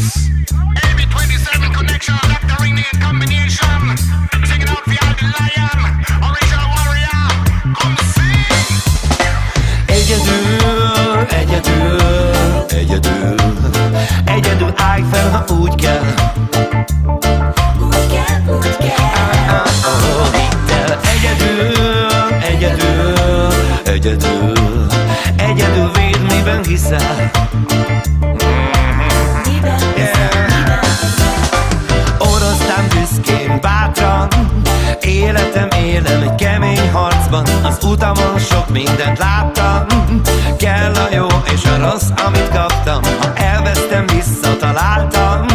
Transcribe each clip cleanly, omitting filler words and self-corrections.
AB27 connection, Dr. Ring combination. Singing out for all the lion, original warrior, on the scene. Egyedül, egyedül, egyedül, egyedül állj fel, ha úgy kell. Úgy kell, úgy kell. Hidd el, egyedül, egyedül, egyedül, egyedül védd, miben hiszel. Orosztán büszkén, bátran, életem élem egy kemény harcban. Az utamon sok mindent láttam, kell a jó és a rossz, amit kaptam. Ha elvesztem, visszataláltam,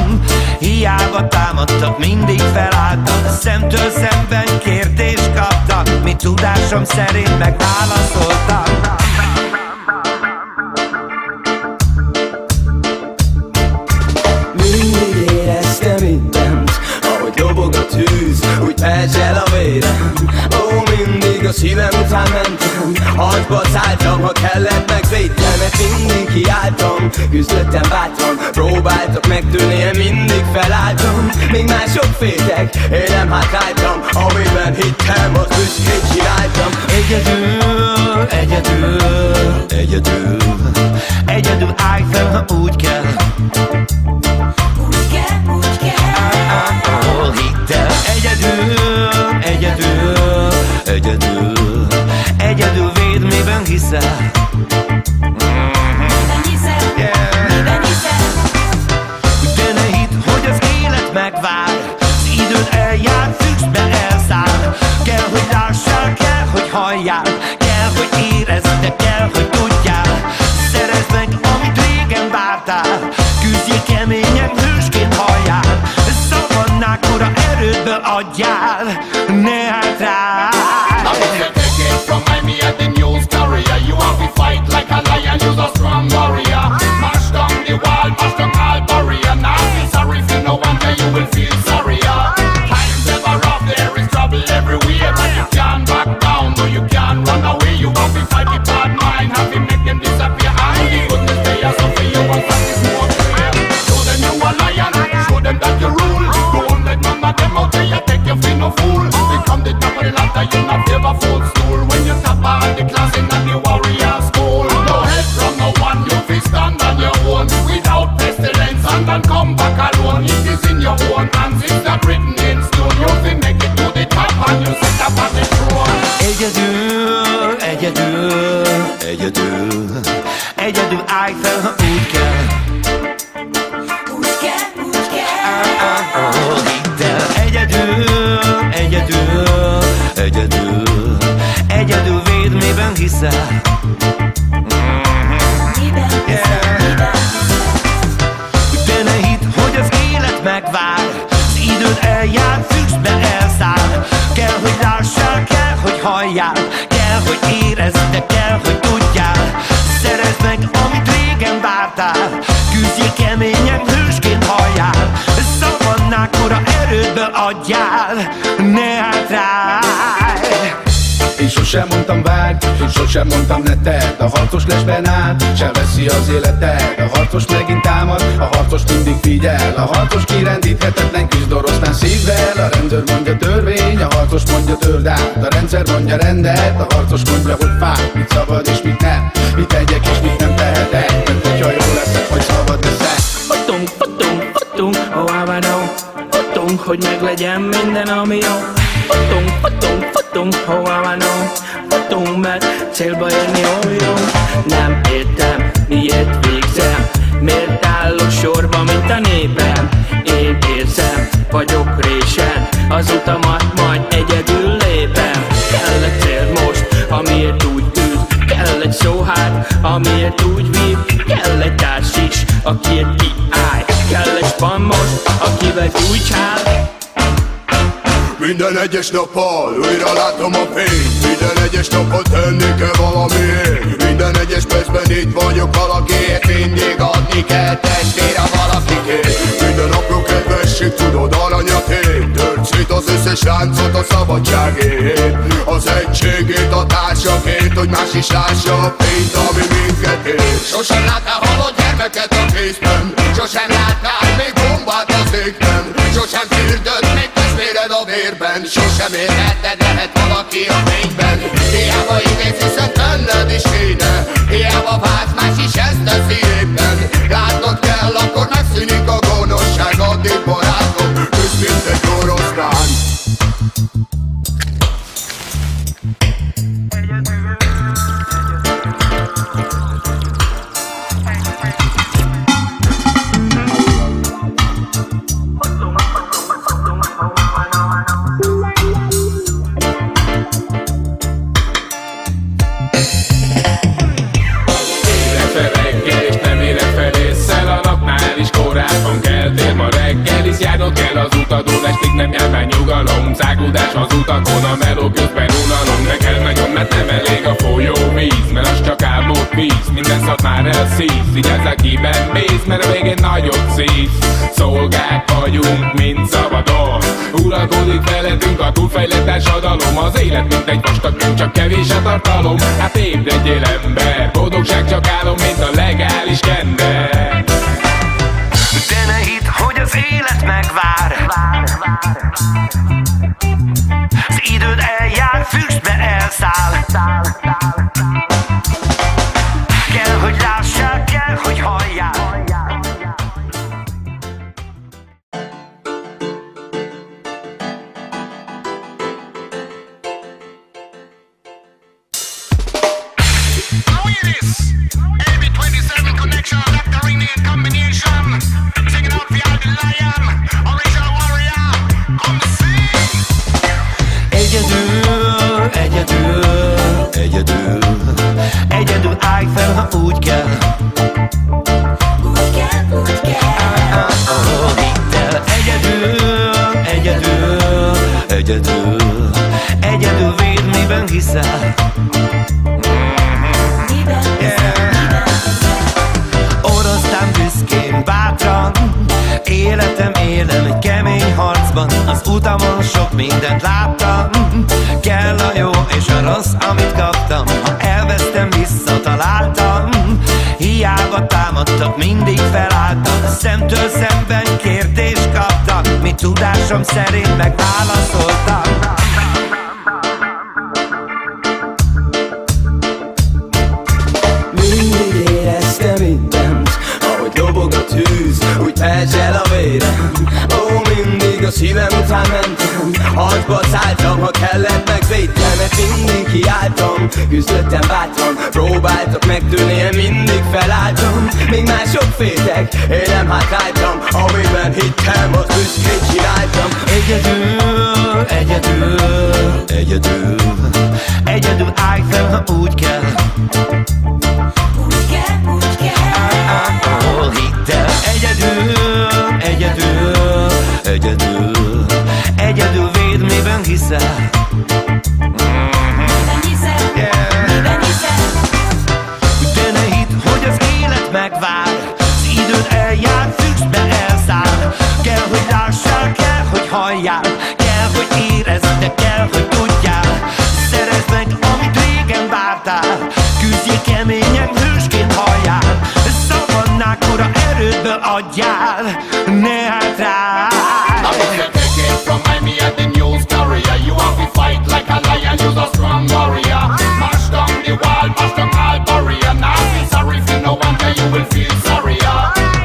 hiába támadtak, mindig felálltam. Szemtől szemben kérdést kaptam, mi tudásom szerint megválaszoltam. Mindig éreztem itt bent, ahogy dobog a tűz, úgy perzsel a vérem. Ó, mindig a szívem után mentem, harcba szálltam, ha kellett megvédtem, mert mindig kiálltam, küzdöttem bátran, próbáltak megtűnni, én mindig felálltam. Még mások féltek, én nem hátráltam, amiben hittem, az büszkén csináltam. Egyedül, egyedül, egyedül, egyedül állj fel, ha úgy kell. Úgy kell, úgy kell. Hidd el, egyedül, egyedül, egyedül, egyedül védd, miben hiszel. Miben hiszel? Miben hiszel? De ne hidd, hogy az élet megvár, az időd eljár, függsz be, elszáll. Kell, hogy lássál, kell, hogy halljál, kell, hogy érezd, de kell, hogy tudjál. Szerezd meg, amit régen vártál, küzdjél keményen, hősként halljál. Szavannák ura, erődből adjál, ne hátrálj. Now if you take it from me at the new story, you have to fight like a lion, you're a strong warrior. Mash down the wall, mash down all barrier. Now be sorry for no one day you will feel sorrier. Times ever rough, there is trouble everywhere, but you can't back down, no you can't run away. You have to fight the bad mind, have to make them disappear. And the goodness they are so for you and that is more clear. Show them you a lion, show them that you rule. Don't let none of them out there take you for no fool. Become the top of the ladder, you not ever fool stool. When you top on the class in the warrior school. No help from no one, you feel stand on your own. Without pestilence and then come back alone. It is in your own hands, it's not written in stone. You feel make it to the top and you sit up on the throne. Egyedül, egyedül, egyedül, egyedül állj fel, ha úgy kell. Úgy kell, úgy kell. Hidd el, egyedül, egyedül, egyedül, egyedül védd, miben hiszel. Miben hiszel? Miben hiszel? De ne hidd, hogy az élet megvár, az időd eljár, függsz be, elszáll. Kell, hogy lássál, kell, hogy halljál, kell, hogy érezd, de kell, hogy tudjál. Szerezd meg, amit régen vártál, küzdjél keményen, hősként halljál. Szavannák ura, erődből adjál, ne hátrálj. Én sosem mondtam várj, én sosem mondtam ne tedd. A harcos lesben áll, sem veszi az életed. A harcos megint támad, a harcos mindig figyel. A harcos kirendíthetetlen, küzd oroszlán szívvel. A rendőr mondja törvény, a harcos mondja törd át. A rendszer mondja rendet, a harcos mondja, hogy fáj. Mit szabad és mit nem, mit tegyek és mit nem tehetek. Mert hogyha jól leszek, hogy szabad leszek. Futunk, futunk, futunk, ahová no. Futunk, hogy meglegyen minden, ami jó. Futunk, futunk, futunk, ahová no. Futunk, mert célba érni jó. Nem értem, miért végzem, miért állok sorba, mint a népem. Én érzem, vagyok résen, az utamat majd egyedül lépem. Kell egy cél most, amiért úgy tűz, kell egy szó hát, amiért úgy vív. Kell egy társ is, akiért kiáll, kell egy span most, akivel gyújtsál. Minden egyes nappal újra látom a fényt. Minden egyes napot tenni kell valamiért. Minden egyes percben itt vagyok valakiért. Mindig adni kell testvére valakikért. Minden apró kedvesség tudod aranyat ér. Tört szét az összes láncot a szabadságért. Az egységét a társakért, hogy más is lássa a fényt, ami minket ér. Sosem láttál halott gyermeket a kézben, sosem láttál székben. Sosem fürdött még testvéred a vérben, sosem érhetted, lehet valaki a fényben. Hiába igész, hiszen tenned is kéne, hiába vált, más is ezt teszi éppen. Látnod kell, akkor megszűnik a gonoszság, addig barátom, küzd mint egy oroszlán. Kell az utadon, estig nem jár már nyugalom. Szágódás az utakon, a meló közben unalom. De kell nagyon, mert nem elég a folyó víz, mert az csak álmot víz, minden szat már elszív. Vigyázz, akiben mész, mert a végén nagyot szív. Szolgák vagyunk, mint szabadon, uralkodik feledünk a túlfejlett társadalom. Az élet mint egy vastag könyv, csak kevés a tartalom. Hát ébredjél ember, boldogság csak álom, mint a legális kender. De ne hidd, hogy az élet megvár. Az időd eljár, füstbe elszáll. Kell, hogy lássál, kell, hogy halljál. Egyedül állj fel, ha úgy kell. Úgy kell, úgy kell. Hidd el, egyedül védd, miben hiszel. Miben hiszel? Oroszlán büszkén, bátran, életem élem egy kemény harcban. Az utamon sok mindent láttam, kell a jó és a rossz, amit kaptam. Ha elvesztem, visszataláltam, hiába támadtak, mindig felálltam. Szemtől szemben kérdést kaptam, mi tudásom szerint megválaszoltam. Mindig éreztem itt bent, ahogy dobog a tűz, úgy perzsel a vérem. Ó, mindig a szívem után mentem, harcba szálltam, ha kellett megvédtem. Mert mindig kiálltam, küzdöttem bátran, próbáltak megtűrni, én mindig felálltam. Még mások féltek, én nem hátráltam, amiben hittem, az büszkén csináltam. Egyedül állj fel, ha úgy kell. Úgy kell, úgy kell. Hidd el, egyedül védd, miben hiszel. Miben hiszel? Miben hiszel? De ne hidd, hogy az élet megvár. Az időd eljár, füstbe elszáll. Kell, hogy lássál, kell, hogy halljál. Kell, hogy érezd, de kell, hogy tudjál. Szerezd meg, amit régen vártál. Küzdjél keményen, hősként halljál. Szavannák ura, erődből adjál. Ne hátrálj. From Miami at the news carrier, you have to fight like a lion, you're a strong warrior. Mash down the wall, mash down all barrier. Now be sorry if you know one day you will feel sorrier.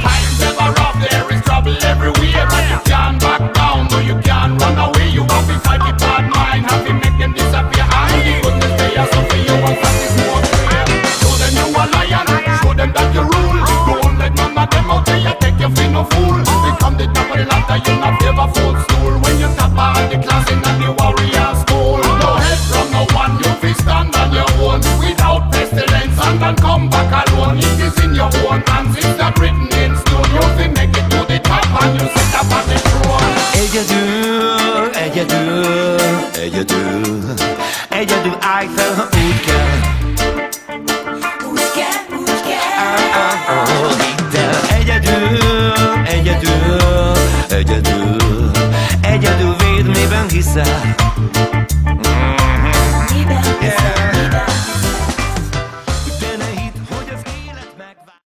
Times ever rough, there is trouble everywhere, but you can't back down, no you can't run away. You have to fight the bad mind, have to make them disappear. And the goodness they are so for you and that is more clear. Show them you a lion, show them that you rule. Don't let none of them out there take you for no fool. Become the top of the ladder, you not ever fall stool. When you top all the class in the warrior school. No help from no one, you feel stand on your own. Without pestilence and then come back alone. It is in your own hands, it's not written in stone. You feel make it to the top and you sit up on the throne. Egyedül állj fel, ha úgy kell. Úgy kell, úgy kell. Hidd el, egyedül védd, miben hiszel.